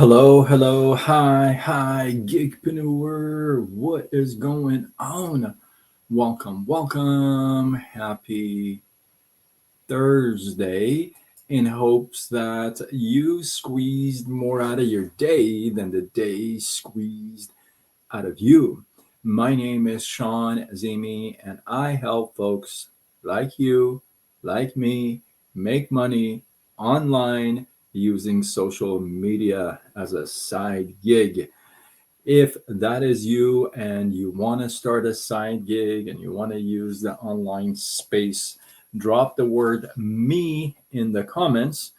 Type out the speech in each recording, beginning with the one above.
Hello, hello, hi, gigpreneur. What is going on? Welcome. Happy Thursday. In hopes that you squeezed more out of your day than the day squeezed out of you. My name is Sean Azimi, and I help folks like you, like me, make money online using social media as a side gig. If that is you and you want to start a side gig and you want to use the online space, drop the word me in the comments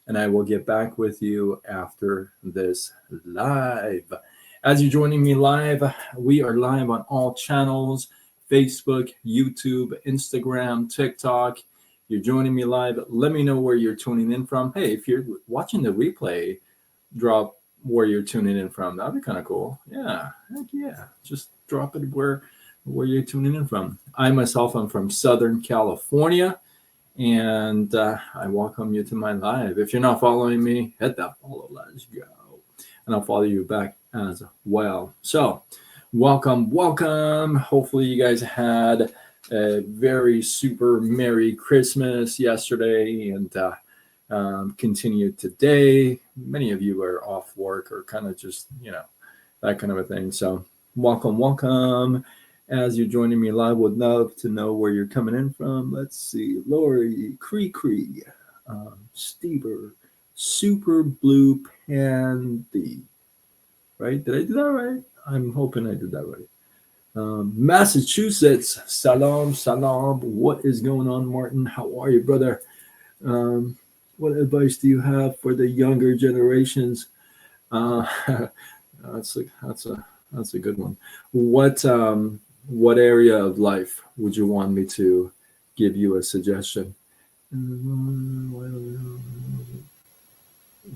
and I will get back with you after this live. As you're joining me live, we are live on all channels: Facebook, YouTube, Instagram, TikTok. You're joining me live. Let me know where you're tuning in from. Hey, if you're watching the replay, drop where you're tuning in from. That'd be kind of cool. Yeah, heck yeah. Just drop it where you're tuning in from. I myself am from Southern California, and I welcome you to my live. If you're not following me, hit that follow. Let's go, and I'll follow you back as well. So, welcome. Hopefully, you guys had a very super merry Christmas yesterday, and continued today. Many of you are off work or kind of just, that kind of a thing. So, welcome. As you're joining me live, would love to know where you're coming in from. Let's see. Lori, Cree, Stever, Super Blue Pandy. Right? Did I do that right? I'm hoping I did that right. Massachusetts, salam. What is going on, Martin? How are you, brother? What advice do you have for the younger generations? Uh, that's a good one. What area of life would you want me to give you a suggestion? Oh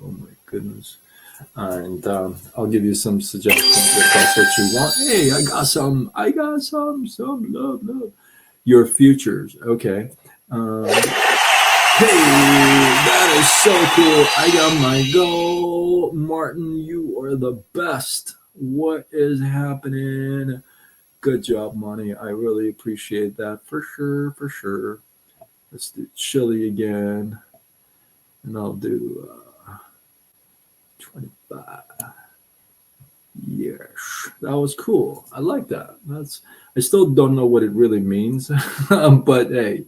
my goodness! And I'll give you some suggestions if that's what you want. Hey, I got some love. Your futures, okay. Hey, that is so cool. I got my goal. Martin, you are the best. What is happening? Good job, Monty. I really appreciate that. For sure. Let's do chili again. And I'll do 25. Yes, that was cool. I like that. I still don't know what it really means. But hey,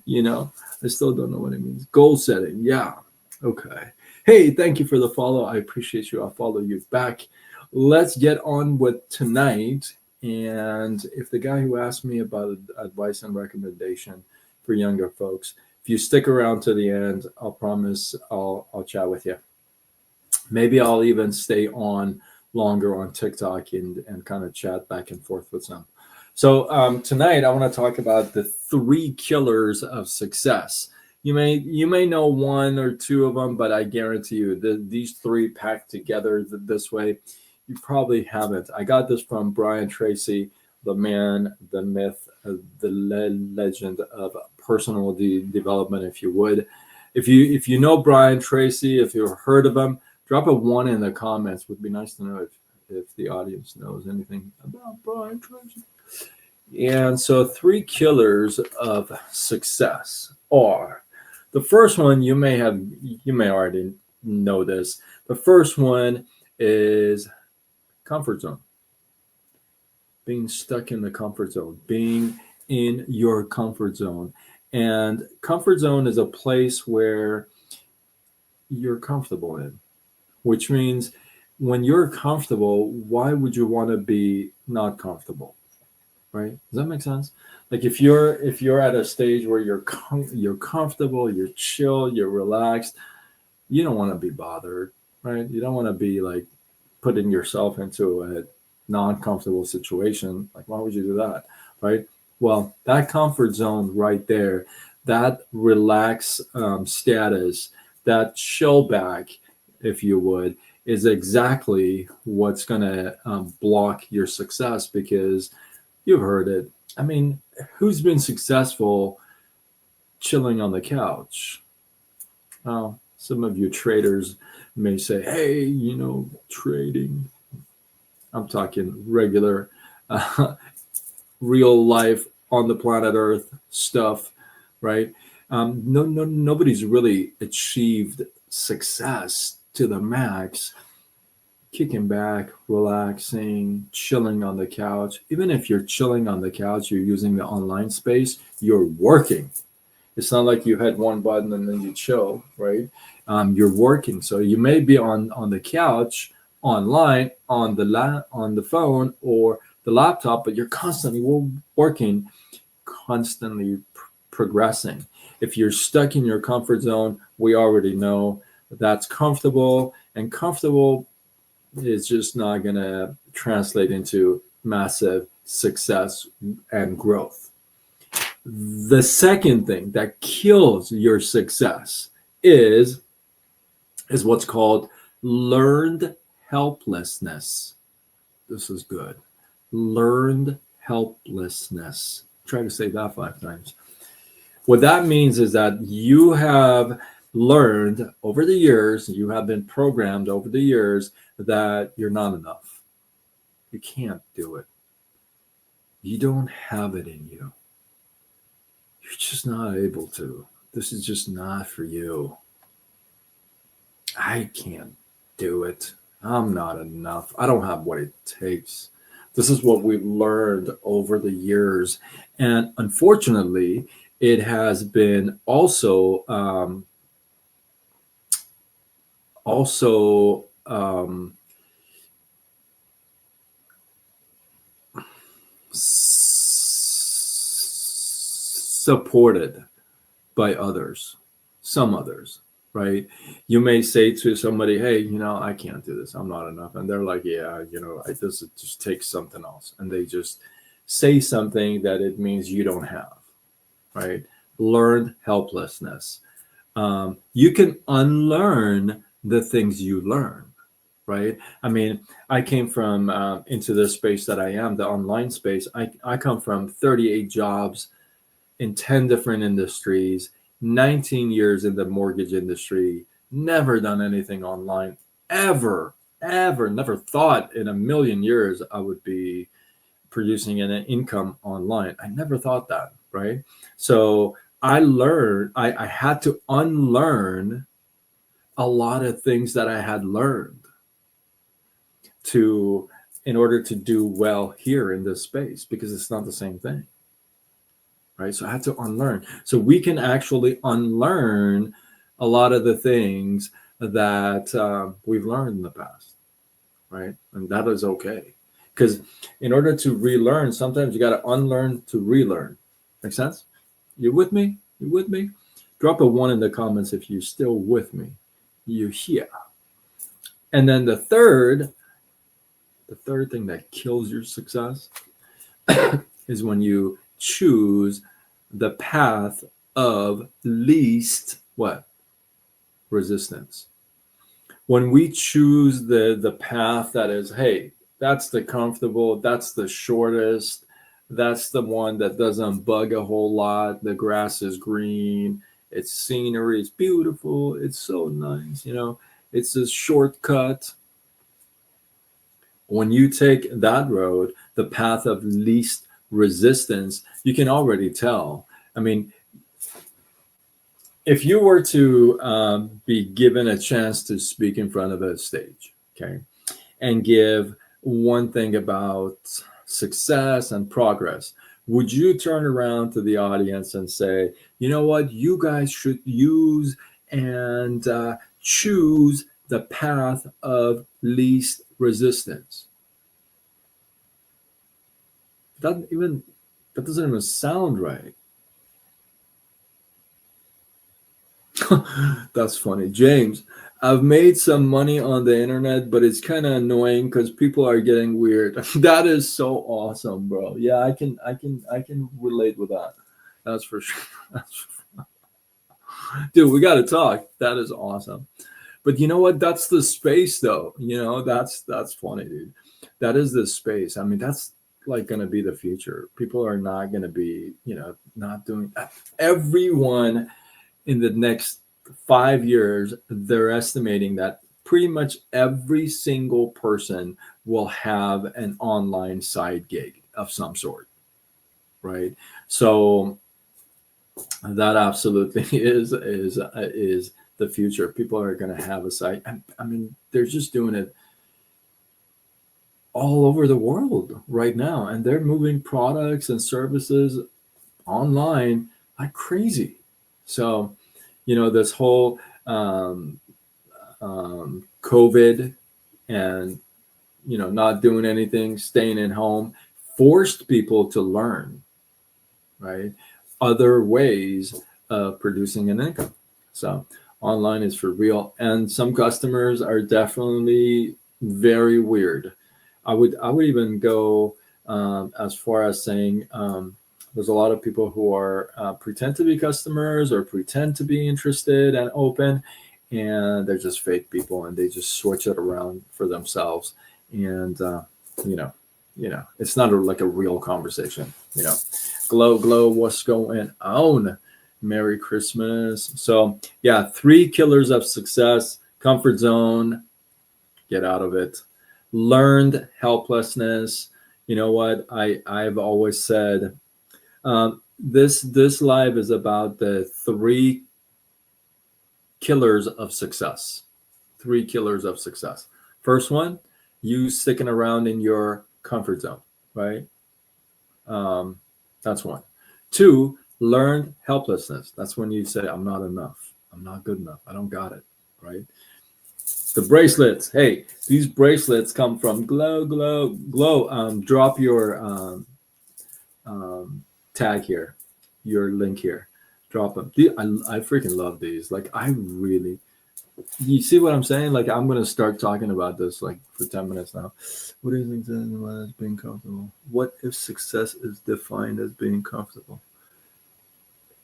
I still don't know what it means. Goal setting. Yeah. Okay. Hey, thank you for the follow. I appreciate you. I'll follow you back. Let's get on with tonight. And if the guy who asked me about advice and recommendation for younger folks, if you stick around to the end, I'll promise I'll chat with you. Maybe I'll even stay on longer on TikTok and kind of chat back and forth with them. So tonight I want to talk about the three killers of success. You may know one or two of them, but I guarantee you that these three packed together this way, you probably haven't. I got this from Brian Tracy, the man, the myth, the legend of personal development. If you would, if you know Brian Tracy, if you've heard of him, drop a one in the comments. Would be nice to know if the audience knows anything about Brian Tracy. And so, three killers of success are: the first one, you may already know this. The first one is comfort zone. Being stuck in the comfort zone, being in your comfort zone. And comfort zone is a place where you're comfortable in, which means when you're comfortable, why would you want to be not comfortable? Right? Does that make sense? Like if you're at a stage where you're comfortable, you're chill, you're relaxed, you don't want to be bothered, right? You don't want to be like putting yourself into a non-comfortable situation. Like, why would you do that, right? Well, that comfort zone right there, that relaxed status, that chill back, if you would, is exactly what's going to block your success, because you've heard it. I mean, who's been successful chilling on the couch? Well, Some of you traders may say, hey, trading. I'm talking regular, uh, real life on the planet Earth stuff, right? Nobody's really achieved success to the max, kicking back, relaxing, chilling on the couch. Even if you're chilling on the couch, you're using the online space, you're working. It's not like you hit one button and then you chill, right? You're working. So you may be on the couch, online, on the phone or the laptop, but you're constantly working, constantly progressing. If you're stuck in your comfort zone, we already know that's comfortable, and comfortable is just not going to translate into massive success and growth. The second thing that kills your success is what's called learned helplessness. This is good. Learned helplessness. Try to say that 5 times. What that means is that you have learned over the years, you have been programmed over the years that you're not enough. You can't do it. You don't have it in you. You're just not able to. This is just not for you. I can't do it. I'm not enough. I don't have what it takes. This is what we've learned over the years. And unfortunately, it has been also supported by others, some others, right? You may say to somebody, hey, I can't do this. I'm not enough. And they're like, yeah, this just takes something else. And they just say something that it means you don't have, right? Learned helplessness. You can unlearn the things you learn, right? I mean, I came from into this space that I am, the online space. I come from 38 jobs in 10 different industries, 19 years in the mortgage industry, never done anything online, ever, never thought in a million years I would be producing an income online. I never thought that, right? So I had to unlearn a lot of things that I had learned in order to do well here in this space, because it's not the same thing. Right? So I had to unlearn. So we can actually unlearn a lot of the things that we've learned in the past, right? And that is okay. Because in order to relearn, sometimes you got to unlearn to relearn. Make sense? You with me? You with me? Drop a 1 in the comments if you're still with me. You here. And then the third thing that kills your success is when you choose the path of least what? Resistance. When we choose the path that is, hey, that's the comfortable, that's the shortest, that's the one that doesn't bug a whole lot, the grass is green, it's scenery, it's beautiful, it's so nice, it's a shortcut. When you take that road, the path of least resistance, you can already tell. I mean, if you were to be given a chance to speak in front of a stage, okay, and give one thing about success and progress, would you turn around to the audience and say, you know what, you guys should use and choose the path of least resistance? That doesn't even sound right. That's funny. James, I've made some money on the internet, but it's kind of annoying because people are getting weird. That is so awesome, bro. Yeah, I can relate with that. That's for sure. Dude, we got to talk. That is awesome. But you know what? That's the space, though. That's funny, dude. That is the space. I mean, that's like going to be the future. People are not going to be, not doing that. Everyone in the next 5 years, they're estimating that pretty much every single person will have an online side gig of some sort, right? So that absolutely is the future. People are going to have a site. I mean, they're just doing it all over the world right now, and they're moving products and services online like crazy. So, this whole COVID and not doing anything, staying at home, forced people to learn, right? Other ways of producing an income. So online is for real, and some customers are definitely very weird. I would even go as far as saying there's a lot of people who are pretend to be customers or pretend to be interested and open, and they're just fake people, and they just switch it around for themselves. And you know, it's not like a real conversation. Glow, what's going on? Merry Christmas. So yeah, 3 killers of success: comfort zone, get out of it; learned helplessness. You know what? I've always said this live is about the 3 killers of success. 3 killers of success. First one, you sticking around in your comfort zone, right? That's one. 2, learned helplessness. That's when you say, I'm not enough. I'm not good enough. I don't got it, right? The bracelets. Hey, these bracelets come from Glow, Glow, Glow. Drop your tag here, your link here. Drop them. I freaking love these. Like, I really, you see what I'm saying? Like, I'm going to start talking about this like for 10 minutes now. What is success as being comfortable? What if success is defined as being comfortable?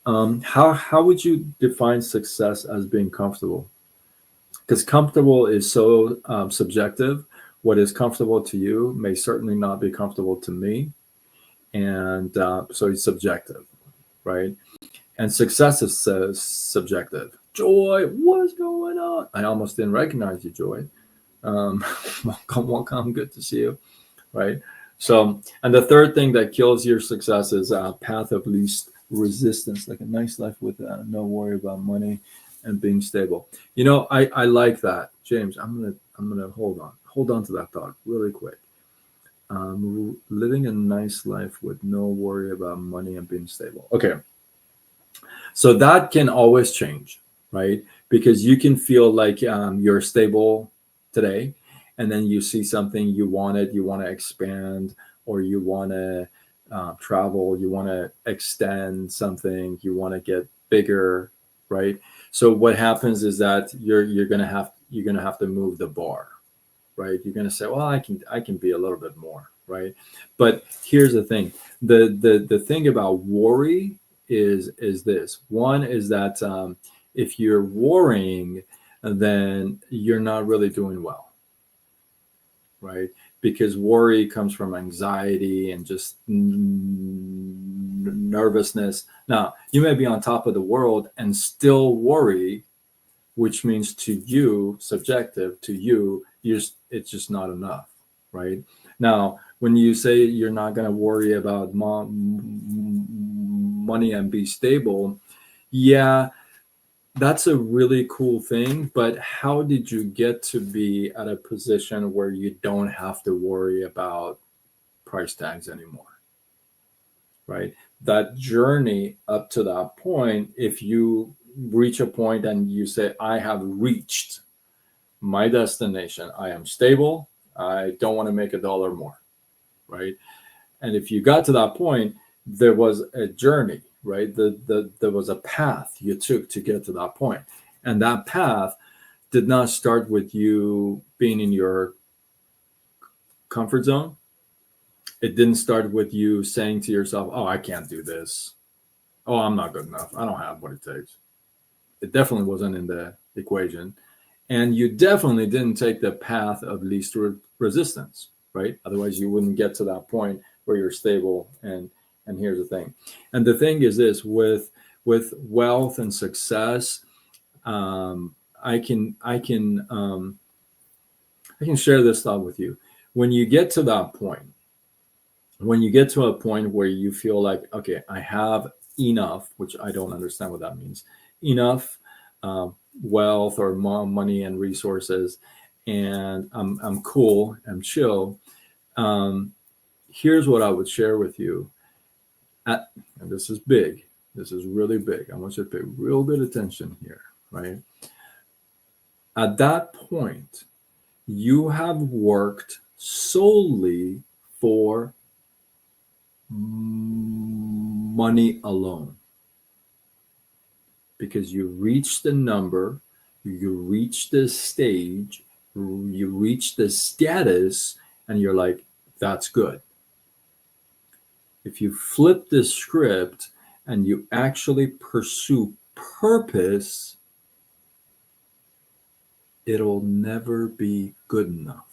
How would you define success as being comfortable? Because comfortable is so subjective. What is comfortable to you may certainly not be comfortable to me. And so it's subjective, right? And success is subjective. Joy, what's going on? I almost didn't recognize you, Joy. Welcome. Good to see you, right? So, and the third thing that kills your success is a path of least resistance, like a nice life with no worry about money and being stable. I like that, James. I'm gonna hold on to that thought really quick. Living a nice life with no worry about money and being stable. Okay, so that can always change, right? Because you can feel like you're stable today, and then you see something you want to expand, or you want to travel, you want to extend something, you want to get bigger, right? So what happens is that you're gonna have to move the bar, right? You're gonna say, well, I can be a little bit more, right? But here's the thing: the thing about worry is this. One is that if you're worrying, then you're not really doing well, right? Because worry comes from anxiety and just nervousness. Now, you may be on top of the world and still worry, which means to you, subjective to you, it's just not enough, right? Now, when you say you're not going to worry about money and be stable, yeah, that's a really cool thing. But how did you get to be at a position where you don't have to worry about price tags anymore, right? That journey up to that point, if you reach a point and you say, I have reached my destination, I am stable, I don't want to make $1 more, right? And if you got to that point, there was a journey, right? There was a path you took to get to that point. And that path did not start with you being in your comfort zone. It didn't start with you saying to yourself, oh, I can't do this. Oh, I'm not good enough. I don't have what it takes. It definitely wasn't in the equation. And you definitely didn't take the path of least resistance, right? Otherwise, you wouldn't get to that point where you're stable. And here's the thing. And the thing is this: with wealth and success, I can share this thought with you. When you get to that point, when you get to a point where you feel like, okay, I have enough, which I don't understand what that means, enough wealth or money and resources, and I'm cool, I'm chill. Um, Here's what I would share with you. And this is big. This is really big. I want you to pay real good attention here, right? At that point, you have worked solely for money alone because you reach the number, you reach the stage, you reach the status, and you're like, that's good. If you flip the script and you actually pursue purpose, it'll never be good enough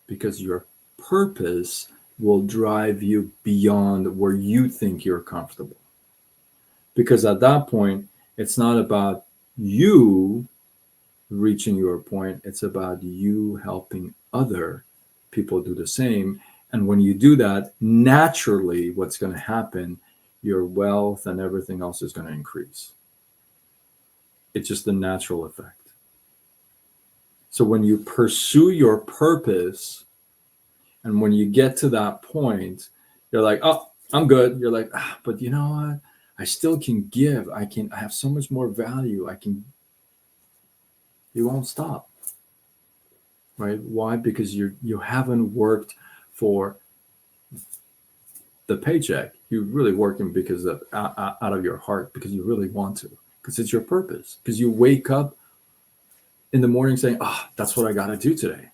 because your purpose will drive you beyond where you think you're comfortable. Because at that point, it's not about you reaching your point, it's about you helping other people do the same. And when you do that, naturally, what's going to happen, your wealth and everything else is going to increase. It's just the natural effect. So when you pursue your purpose, and when you get to that point, you're like, oh, I'm good. You're like, but you know what? I still can give. I have so much more value. You won't stop. Right? Why? Because you haven't worked for the paycheck. You're really working because of out of your heart, because you really want to, because it's your purpose. Because you wake up in the morning saying, that's what I got to do today.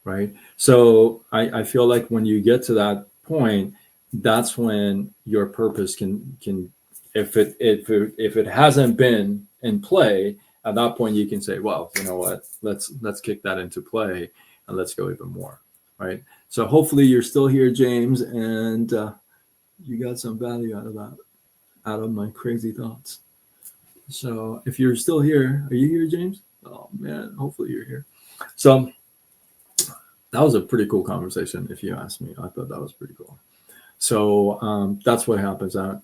Right? So I feel like when you get to that point, that's when your purpose can if it hasn't been in play, at that point you can say, well, you know what, let's kick that into play and let's go even more. Right? So hopefully you're still here, James, and you got some value out of that, out of my crazy thoughts. So if you're still here, are you here, James? Oh man, hopefully you're here. So that was a pretty cool conversation, if you ask me. I thought that was pretty cool. So that's what happens. I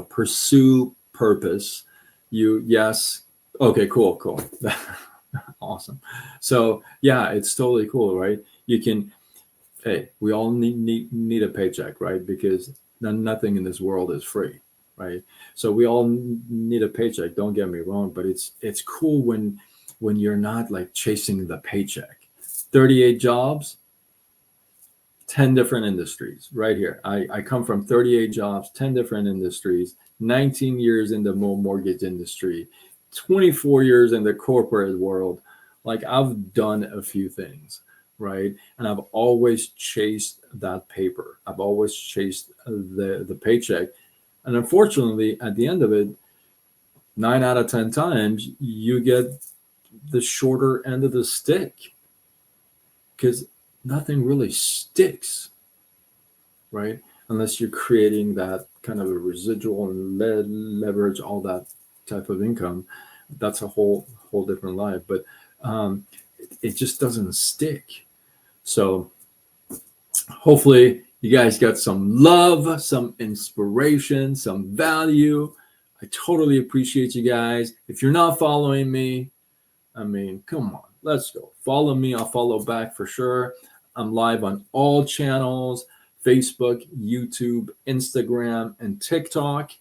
pursue purpose. Yes. Okay, cool. Awesome. So yeah, it's totally cool, right? You can, hey, we all need a paycheck, right? Because nothing in this world is free, right? So we all need a paycheck. Don't get me wrong, but it's cool when you're not like chasing the paycheck. 38 jobs, 10 different industries right here. I come from 38 jobs, 10 different industries, 19 years in the mortgage industry, 24 years in the corporate world. Like I've done a few things, right? And I've always chased that paper. I've always chased the paycheck. And unfortunately, at the end of it, 9 out of 10 times, you get the shorter end of the stick because nothing really sticks, right? Unless you're creating that kind of a residual and leverage, all that type of income. That's a whole different life. But it just doesn't stick. So hopefully you guys got some love, some inspiration, some value. I totally appreciate you guys. If you're not following me, I mean, come on, let's go. Follow me. I'll follow back for sure. I'm live on all channels: Facebook, YouTube, Instagram, and TikTok.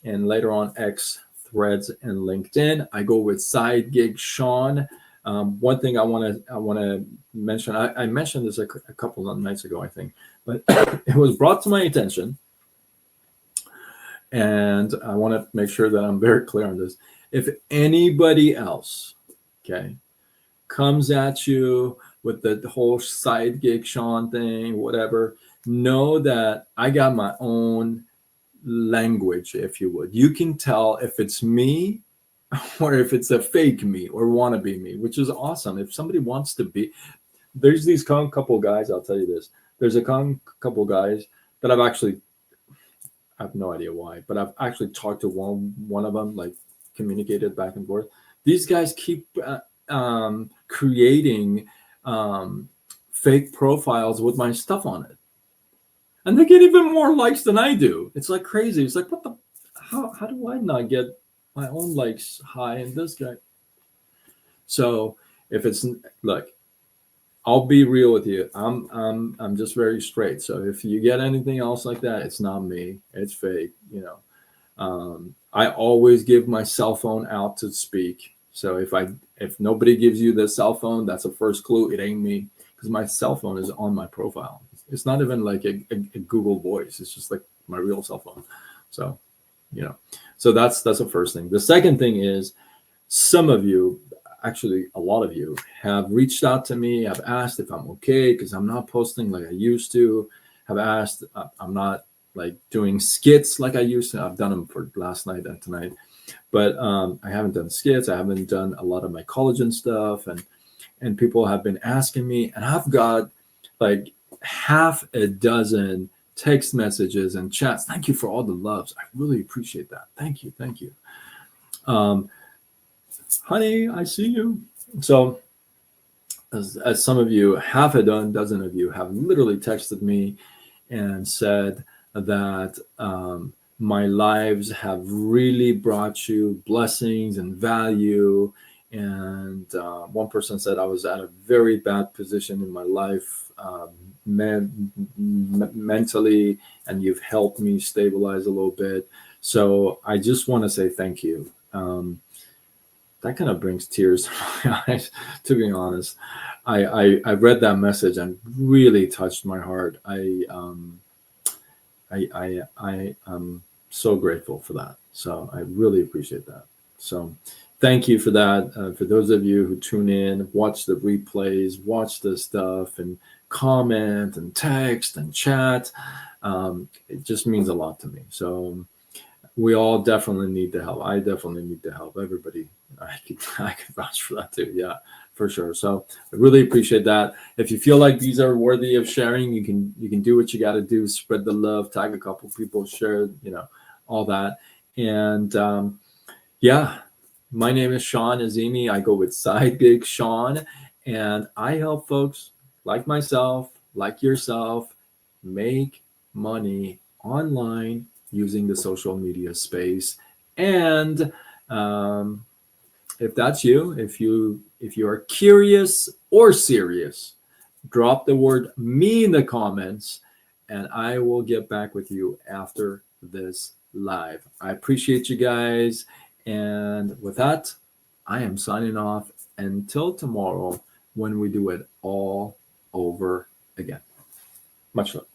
And later on, X, Threads, and LinkedIn. I go with Side Gig Sean. One thing I want to mention, I mentioned this a couple of nights ago, I think, but it was brought to my attention. And I want to make sure that I'm very clear on this. If anybody else, okay, comes at you with the whole Side Gig Sean thing, whatever, know that I got my own language, if you would. You can tell if it's me or if it's a fake me or wannabe me, which is awesome. If somebody wants to be, there's these couple guys, I'll tell you this. There's a couple guys that I have no idea why, but I've actually talked to one of them like communicated back and forth. These guys keep creating fake profiles with my stuff on it, and they get even more likes than I do. It's like crazy. It's like, what the? How do I not get my own likes high in this guy? So if it's look, I'll be real with you. I'm just very straight. So if you get anything else like that, it's not me. It's fake. I always give my cell phone out to speak. So if nobody gives you the cell phone, that's a first clue. It ain't me, because my cell phone is on my profile. It's not even like a Google Voice. It's just like my real cell phone. So, so that's the first thing. The second thing is, some of you, actually a lot of you, have reached out to me, have asked if I'm okay because I'm not posting like I used to, have asked, I'm not like doing skits like I used to. I've done them for last night and tonight, but I haven't done skits. I haven't done a lot of my collagen stuff, and people have been asking me, and I've got like half a dozen text messages and chats. Thank you for all the loves. I really appreciate that. Thank you. Honey, I see you. So as some of you, half a dozen of you have literally texted me and said that my lives have really brought you blessings and value. And one person said I was at a very bad position in my life mentally, and you've helped me stabilize a little bit. So I just want to say thank you. That kind of brings tears to my eyes, to be honest. I read that message and really touched my heart. I am so grateful for that. So I really appreciate that. So thank you for that. For those of you who tune in, watch the replays, watch this stuff, and comment and text and chat, it just means a lot to me. So we all definitely need the help. I definitely need the help. Everybody, I could vouch for that too. Yeah, for sure. So I really appreciate that. If you feel like these are worthy of sharing, you can do what you got to do. Spread the love. Tag a couple people. Share. All that. And yeah, my name is Sean Azimi. I go with Side Gig Sean, and I help folks like myself, like yourself, make money online using the social media space. And if that's you, if you are curious or serious, drop the word me in the comments, and I will get back with you after this live. I appreciate you guys, and with that, I am signing off until tomorrow when we do it all over again. Much love.